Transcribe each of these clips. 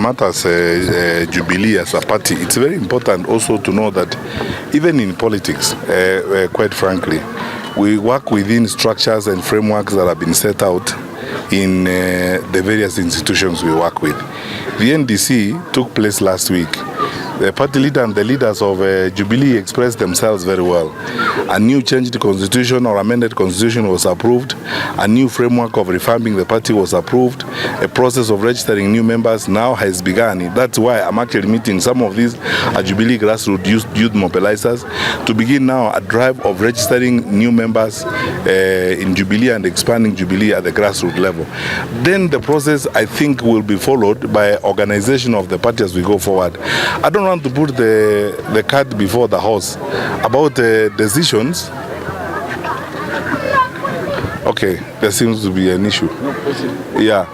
matters Jubilee as a party, it's very important also to know that even in politics, quite frankly, we work within structures and frameworks that have been set out in the various institutions we work with. The NDC took place last week. The party leader and the leaders of Jubilee expressed themselves very well. A new changed constitution or amended constitution was approved. A new framework of reforming the party was approved. A process of registering new members now has begun. That's why I'm actually meeting some of these Jubilee grassroots youth mobilizers to begin now a drive of registering new members in Jubilee and expanding Jubilee at the grassroots level. Then the process, I think, will be followed by organization of the party as we go forward. I don't want to put the cart before the horse about the decisions. Okay, there seems to be an issue. Yeah,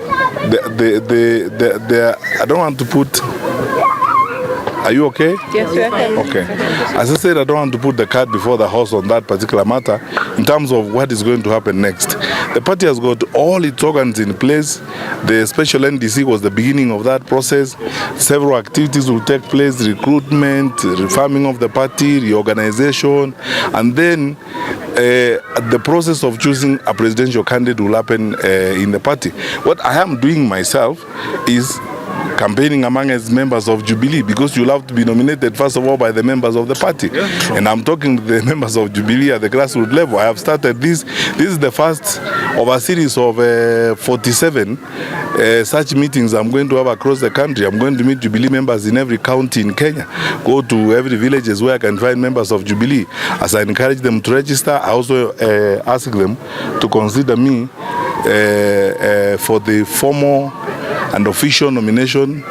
I don't want to put. Are you okay? Yes, we are okay. Okay. As I said, I don't want to put the cart before the horse on that particular matter in terms of what is going to happen next. The party has got all its organs in place. The special NDC was the beginning of that process. Several activities will take place: recruitment, reforming of the party, reorganization, and then the process of choosing a presidential candidate will happen in the party. What I am doing myself is campaigning among as members of Jubilee, because you'll have to be nominated first of all by the members of the party. And I'm talking to the members of Jubilee at the grassroots level. I have started this. This is the first of a series of 47 such meetings I'm going to have across the country. I'm going to meet Jubilee members in every county in Kenya, go to every villages where I can find members of Jubilee. As I encourage them to register, I also ask them to consider me for the formal and official nomination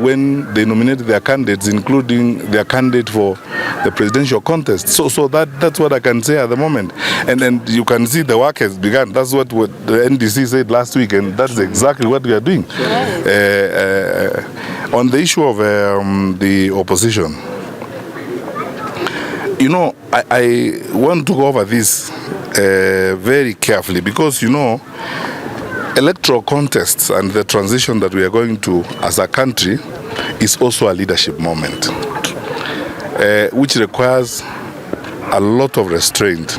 when they nominate their candidates, including their candidate for the presidential contest. So that's what I can say at the moment. And then you can see the work has begun. That's what the NDC said last week, and that's exactly what we are doing. On the issue of the opposition, you know, I want to go over this very carefully, because, you know, electoral contests and the transition that we are going to as a country is also a leadership moment, which requires a lot of restraint,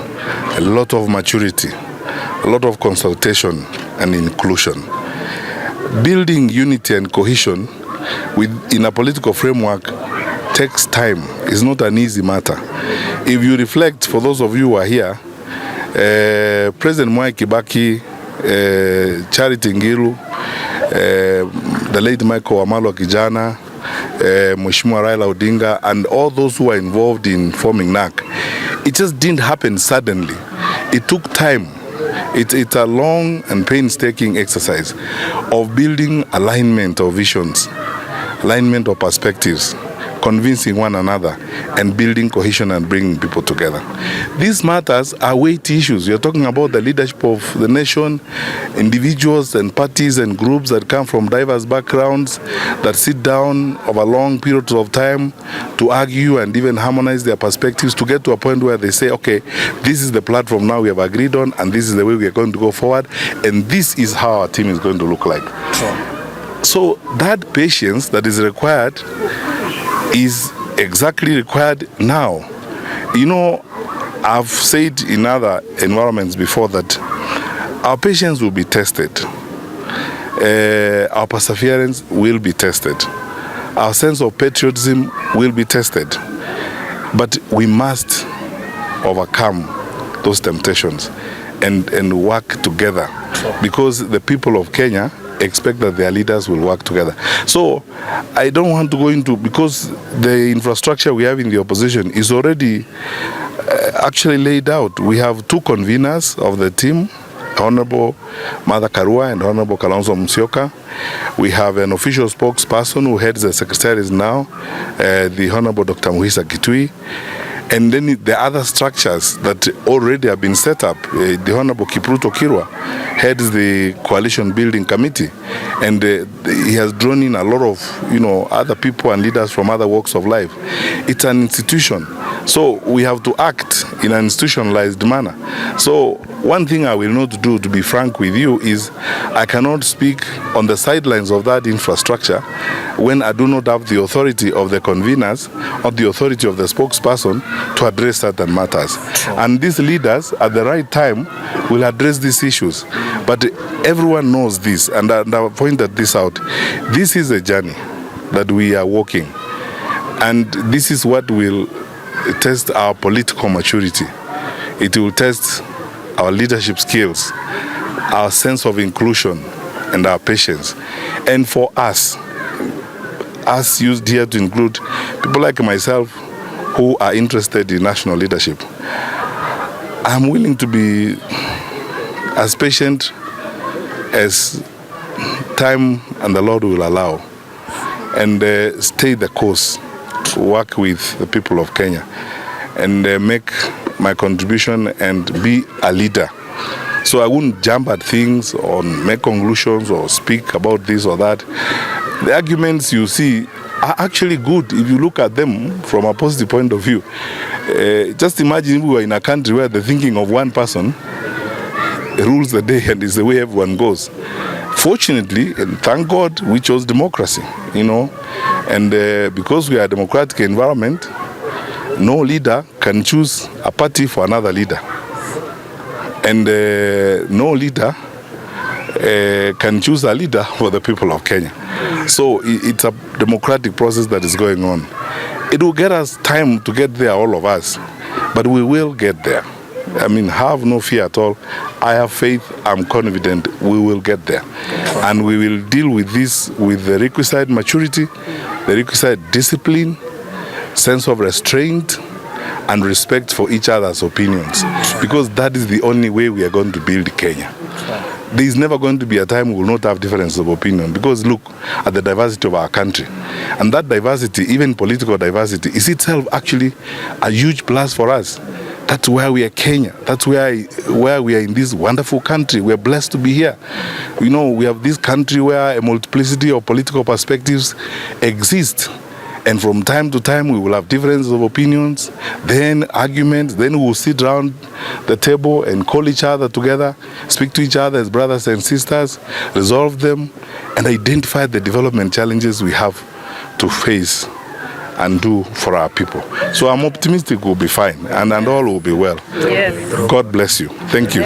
a lot of maturity, a lot of consultation and inclusion. Building unity and cohesion in a political framework takes time. It's not an easy matter. If you reflect, for those of you who are here, President Mwai Kibaki, Charity Ngilu, the late Michael Wamalwa Kijana, Mheshimiwa Raila Odinga, and all those who are involved in forming NAC, it just didn't happen suddenly. It took time. It's a long and painstaking exercise of building alignment of visions, alignment of perspectives, convincing one another, and building cohesion and bringing people together. These matters are weighty issues. You're talking about the leadership of the nation, individuals and parties and groups that come from diverse backgrounds, that sit down over long periods of time to argue and even harmonize their perspectives to get to a point where they say, okay, this is the platform now we have agreed on, and this is the way we are going to go forward, and this is how our team is going to look like. Sure. So that patience that is required is exactly required now. You know, I've said in other environments before that our patience will be tested, our perseverance will be tested, our sense of patriotism will be tested, but we must overcome those temptations and work together, because the people of Kenya expect that their leaders will work together. So I don't want to go into, because the infrastructure we have in the opposition is already actually laid out. We have two conveners of the team, Honorable Martha Karua and Honorable Kalonzo Musyoka. We have an official spokesperson who heads the secretaries now, the Honorable Dr. Muhisa Kitui. And then the other structures that already have been set up, the Honorable Kipruto Kirwa heads the Coalition Building Committee, and he has drawn in a lot of, you know, other people and leaders from other walks of life. It's an institution So we have to act in an institutionalized manner. So one thing I will not do, to be frank with you, is I cannot speak on the sidelines of that infrastructure when I do not have the authority of the conveners or the authority of the spokesperson to address certain matters. And these leaders at the right time will address these issues. But everyone knows this, and I pointed this out. This is a journey that we are walking, and this is what will test our political maturity. It will test our leadership skills, our sense of inclusion, and our patience. And for us used here to include people like myself who are interested in national leadership, I'm willing to be as patient as time and the Lord will allow, and stay the course to work with the people of Kenya and make my contribution and be a leader. So I wouldn't jump at things or make conclusions or speak about this or that. The arguments you see are actually good if you look at them from a positive point of view. Just imagine we were in a country where the thinking of one person rules the day and is the way everyone goes. Fortunately, and thank God, we chose democracy, and because we are a democratic environment, no leader can choose a party for another leader, and no leader can choose a leader for the people of Kenya. So it's a democratic process that is going on. It will get us time to get there, all of us, but we will get there. I mean, have no fear at all. I have faith, I'm confident we will get there. And we will deal with this with the requisite maturity, the requisite discipline, sense of restraint, and respect for each other's opinions. Because that is the only way we are going to build Kenya. There is never going to be a time we will not have difference of opinion, because look at the diversity of our country. And that diversity, even political diversity, is itself actually a huge plus for us. That's why we are Kenya. That's where we are in this wonderful country. We are blessed to be here. We have this country where a multiplicity of political perspectives exist. And from time to time, we will have differences of opinions, then arguments, then we will sit around the table and call each other together, speak to each other as brothers and sisters, resolve them, and identify the development challenges we have to face and do for our people. So I'm optimistic we'll be fine, and all will be well. Yes. God bless you. Thank you.